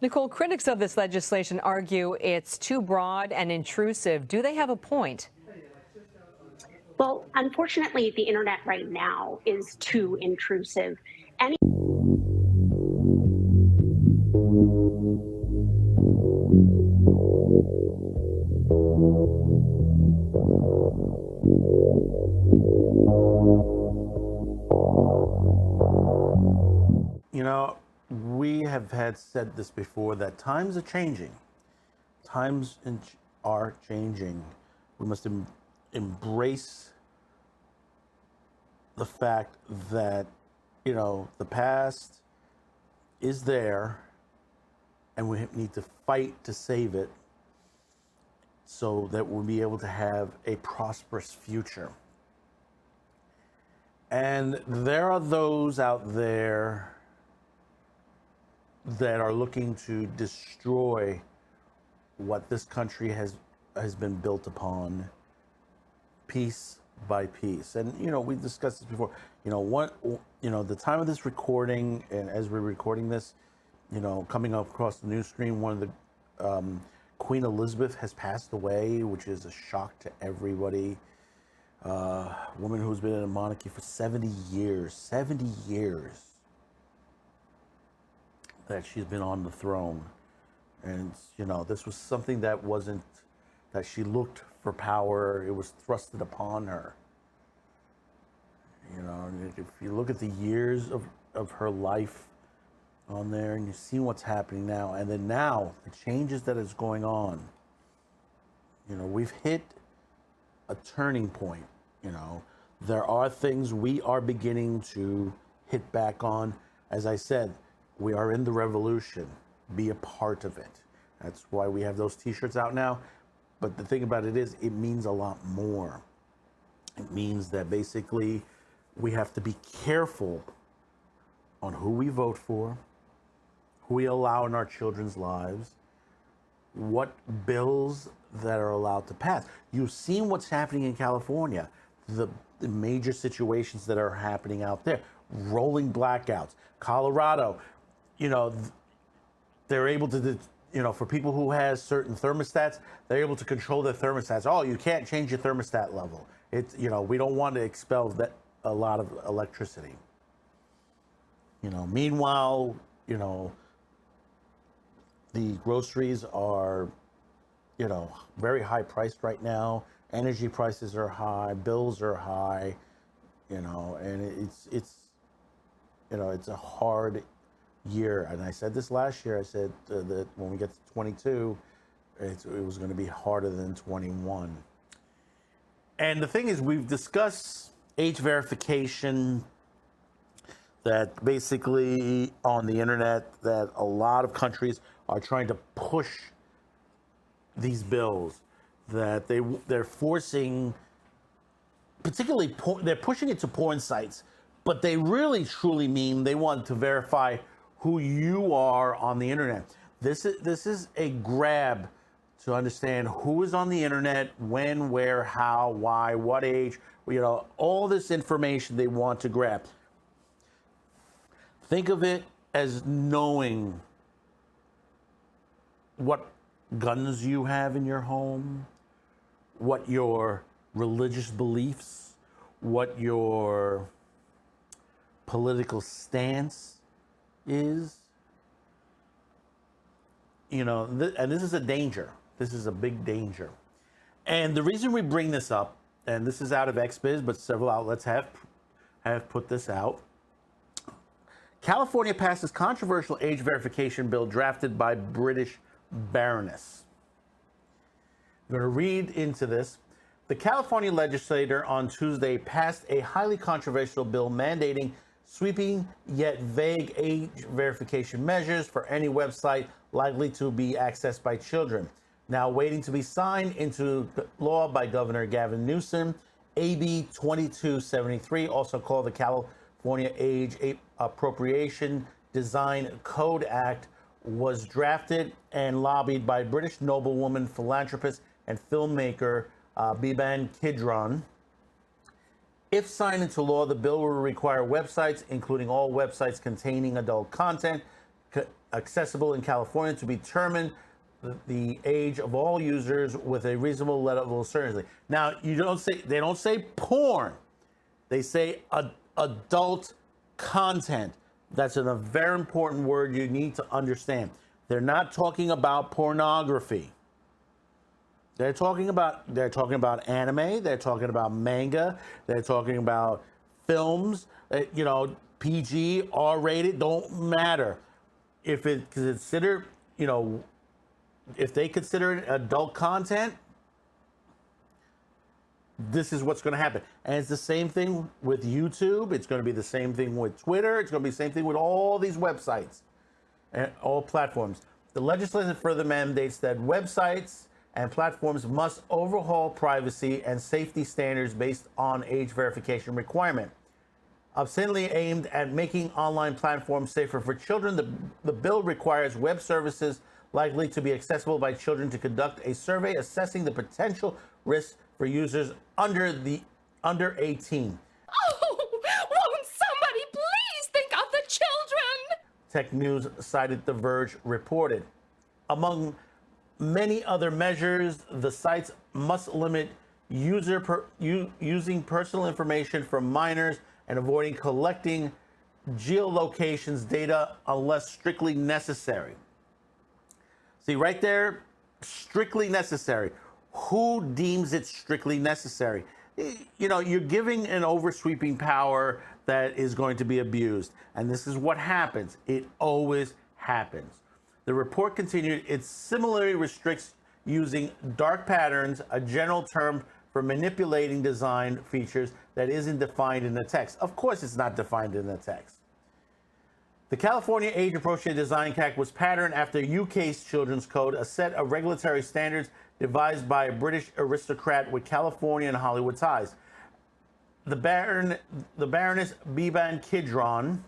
Nicole, critics of this legislation argue it's too broad and intrusive. Do they have a point? Well, unfortunately, the internet right now is too intrusive. Any You know, we have had said this before that times are changing. Times are changing. We must embrace the fact that, the past is there and we need to fight to save it so that we'll be able to have a prosperous future. And there are those out there that are looking to destroy what this country has been built upon, piece by piece. And we discussed this before. The time of this recording, and as we're recording this, coming up across the news screen, one of the Queen Elizabeth has passed away, which is a shock to everybody. Woman who's been in a monarchy for 70 years. 70 years that she's been on the throne. And, this was something that she looked for power. It was thrusted upon her. If you look at the years of her life on there and you see what's happening now, and then now the changes that is going on, we've hit a turning point. There are things we are beginning to hit back on. As I said, we are in the revolution. Be a part of it. That's why we have those t-shirts out now. But the thing about it is, it means a lot more. It means that basically we have to be careful on who we vote for, who we allow in our children's lives, what bills that are allowed to pass. You've seen what's happening in California, the major situations that are happening out there, rolling blackouts. Colorado, they're able to, for people who has certain thermostats, they're able to control their thermostats. Oh, you can't change your thermostat level. It's, we don't want to expel a lot of electricity. Meanwhile, the groceries are, very high priced right now. Energy prices are high, bills are high, and it's a hard year. And I said this last year, I said that when we get to 22, it was going to be harder than 21. And the thing is, we've discussed age verification, that basically on the internet, that a lot of countries are trying to push these bills, that they're forcing, particularly they're pushing it to porn sites, but they really truly mean they want to verify who you are on the internet. This is a grab to understand who is on the internet, when, where, how, why, what age, all this information they want to grab. Think of it as knowing what guns you have in your home, what your religious beliefs, what your political stance is. And this is a danger. This is a big danger. And the reason we bring this up, and this is out of XBiz, but several outlets have put this out. California passes controversial age verification bill drafted by British Baroness. I'm going to read into this. The California legislature on Tuesday passed a highly controversial bill mandating sweeping yet vague age verification measures for any website likely to be accessed by children. Now waiting to be signed into law by Governor Gavin Newsom, AB 2273, also called the California Age Appropriation Design Code Act, was drafted and lobbied by British noblewoman, philanthropist, and filmmaker Biban Kidron. If signed into law, the bill will require websites, including all websites containing adult content, accessible in California to determine the age of all users with a reasonable level of certainty. Now, they don't say porn. They say adult content. That's a very important word you need to understand. They're not talking about pornography. They're talking about anime. They're talking about manga. They're talking about films. PG, R-rated, don't matter. If it consider, if they consider it adult content, this is what's going to happen. And it's the same thing with YouTube. It's going to be the same thing with Twitter. It's going to be the same thing with all these websites and all platforms. The legislation further mandates that websites and platforms must overhaul privacy and safety standards based on age verification requirement. Obscenely aimed at making online platforms safer for children, the bill requires web services likely to be accessible by children to conduct a survey assessing the potential risks for users under 18. Oh, won't somebody please think of the children? Tech News cited The Verge reported. Among many other measures, the sites must limit using personal information from minors and avoiding collecting geolocations data unless strictly necessary. See, right there, strictly necessary. Who deems it strictly necessary? You're giving an oversweeping power that is going to be abused. And this is what happens. It always happens. The report continued, it similarly restricts using dark patterns, a general term for manipulating design features that isn't defined in the text. Of course it's not defined in the text. The California Age Appropriate Design Act was patterned after UK's Children's Code, a set of regulatory standards devised by a British aristocrat with California and Hollywood ties. The Baroness Beban Kidron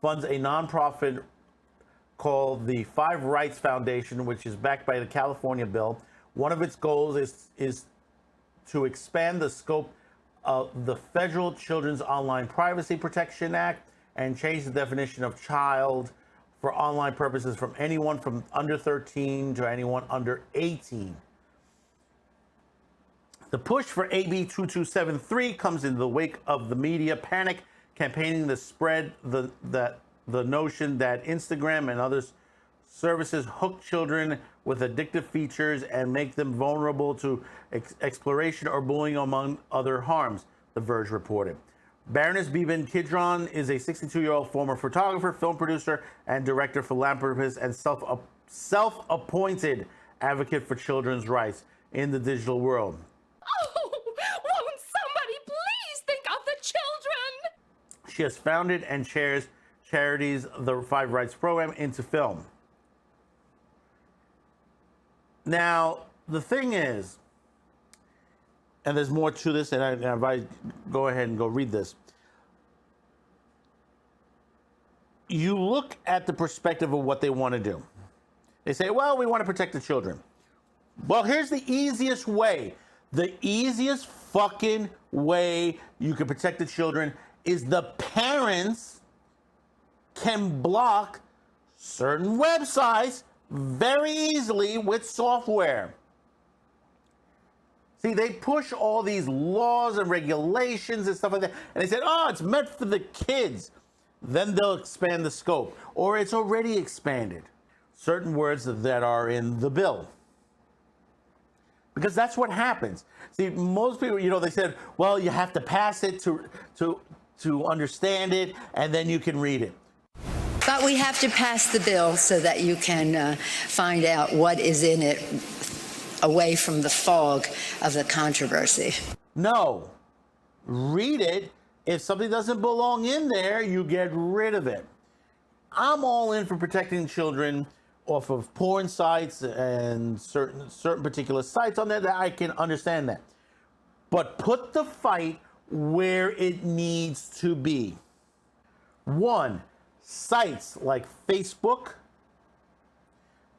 funds a nonprofit called the Five Rights Foundation, which is backed by the California bill. One of its goals is to expand the scope of the Federal Children's Online Privacy Protection Act and change the definition of child for online purposes from anyone from under 13 to anyone under 18. The push for AB 2273 comes in the wake of the media panic campaigning to spread the notion that Instagram and other services hook children with addictive features and make them vulnerable to exploration or bullying, among other harms, The Verge reported. Baroness Beban Kidron is a 62-year-old former photographer, film producer, and director, philanthropist, and self-appointed advocate for children's rights in the digital world. Oh, won't somebody please think of the children? She has founded and chairs charities the Five Rights Program into film. Now, the thing is, and there's more to this, and if I go ahead and go read this, you look at the perspective of what they want to do. They say, well, we want to protect the children. Well, here's the easiest way. The easiest fucking way you can protect the children is the parents can block certain websites very easily with software. See, they push all these laws and regulations and stuff like that, and they said, oh, it's meant for the kids. Then they'll expand the scope, or it's already expanded. Certain words that are in the bill. Because that's what happens. See, most people, they said, well, you have to pass it to understand it, and then you can read it. But we have to pass the bill so that you can find out what is in it away from the fog of the controversy. No. Read it. If something doesn't belong in there, you get rid of it. I'm all in for protecting children off of porn sites and certain particular sites on there that I can understand that. But put the fight where it needs to be. One, sites like Facebook,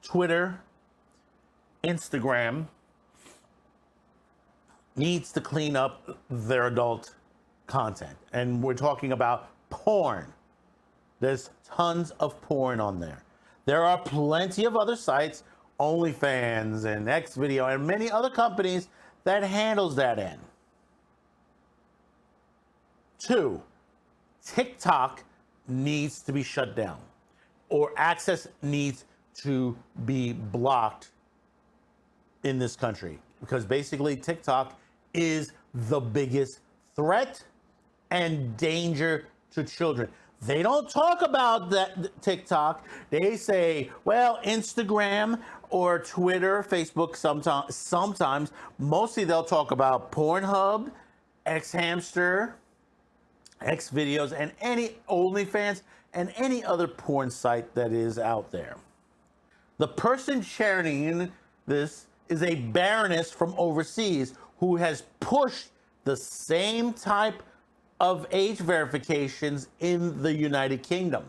Twitter, Instagram needs to clean up their adult content. And we're talking about porn. There's tons of porn on there. There are plenty of other sites, OnlyFans and Xvideo and many other companies that handles that end. 2, TikTok needs to be shut down or access needs to be blocked in this country because basically TikTok is the biggest threat and danger to children. They don't talk about that TikTok. They say, well, Instagram or Twitter, Facebook sometimes. Mostly they'll talk about Pornhub, Xhamster, Xvideos, and any OnlyFans and any other porn site that is out there. The person sharing this is a baroness from overseas who has pushed the same type of age verifications in the United Kingdom.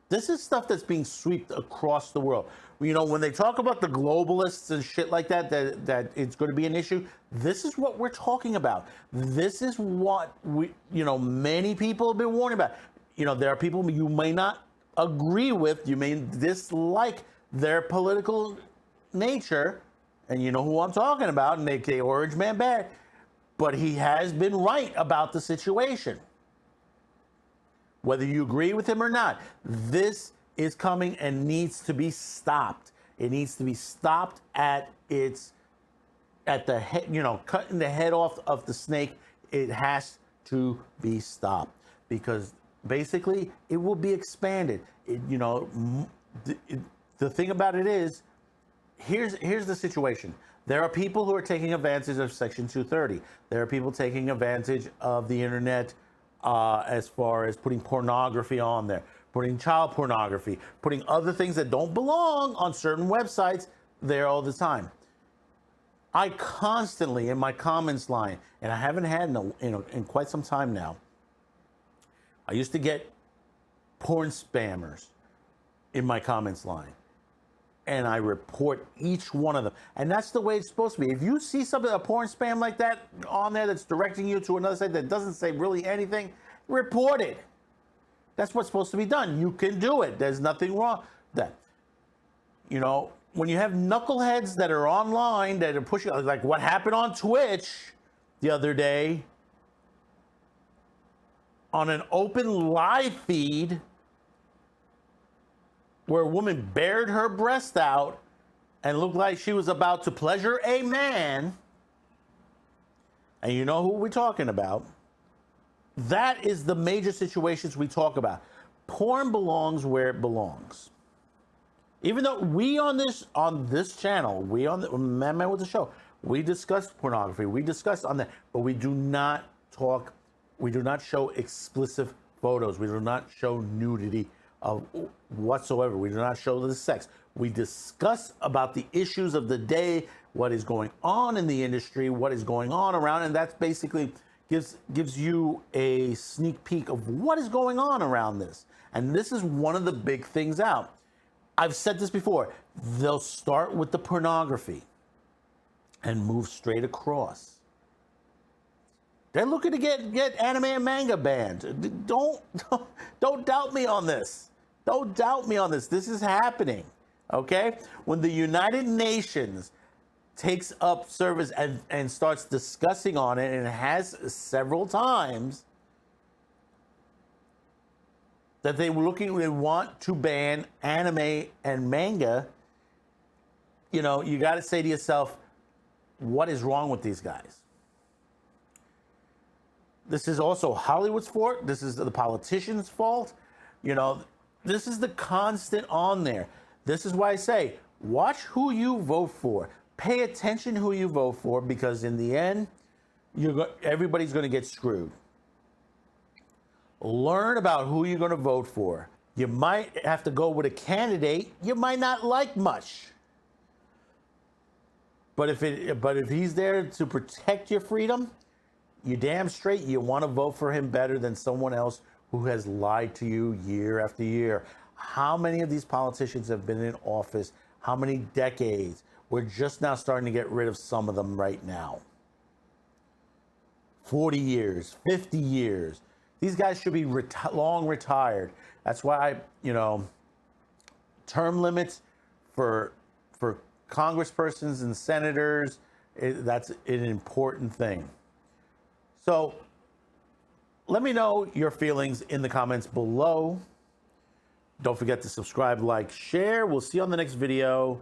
This is stuff that's being swept across the world. You know, when they talk about the globalists and shit like that, that it's going to be an issue, this is what we're talking about. This is what many people have been warning about. You know, there are people you may not agree with, you may dislike their political nature, and you know who I'm talking about, and aka Orange Man Bad, but he has been right about the situation. Whether you agree with him or not, this is coming and needs to be stopped. It needs to be stopped at the head, cutting the head off of the snake. It has to be stopped because basically it will be expanded. The thing about it is, here's the situation. There are people who are taking advantage of Section 230. There are people taking advantage of the internet as far as putting pornography on there, putting child pornography, putting other things that don't belong on certain websites there all the time. I constantly, in my comments line, and I haven't had in quite some time now, I used to get porn spammers in my comments line. And I report each one of them. And that's the way it's supposed to be. If you see a porn spam like that on there that's directing you to another site that doesn't say really anything, report it. That's what's supposed to be done. You can do it. There's nothing wrong with that. When you have knuckleheads that are online that are pushing, like what happened on Twitch the other day on an open live feed, where a woman bared her breast out and looked like she was about to pleasure a man. And you know who we're talking about. That is the major situations we talk about. Porn belongs where it belongs. Even though we on this channel, we on the Man with the Show, we discuss pornography, we discuss on that, but we do not show explicit photos, we do not show nudity of whatsoever. We do not show the sex. We discuss about the issues of the day, what is going on in the industry, what is going on around, and that's basically gives you a sneak peek of what is going on around this. And this is one of the big things out. I've said this before. They'll start with the pornography and move straight across. They're looking to get anime and manga banned. Don't doubt me on this. Don't doubt me on this. This is happening, okay? When the United Nations takes up service and starts discussing on it, and it has several times, that they want to ban anime and manga, you got to say to yourself, what is wrong with these guys? This is also Hollywood's fault. This is the politicians' fault. This is the constant on there. This is why I say, watch who you vote for. Pay attention who you vote for, because in the end, everybody's going to get screwed. Learn about who you're going to vote for. You might have to go with a candidate you might not like much. But if he's there to protect your freedom, you damn straight you want to vote for him better than someone else who has lied to you year after year. How many of these politicians have been in office? How many decades? We're just now starting to get rid of some of them right now. 40 years, 50 years. These guys should be long retired. That's why term limits for congresspersons and senators, that's an important thing. So let me know your feelings in the comments below. Don't forget to subscribe, like, share. We'll see you on the next video.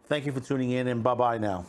Thank you for tuning in, and bye-bye now.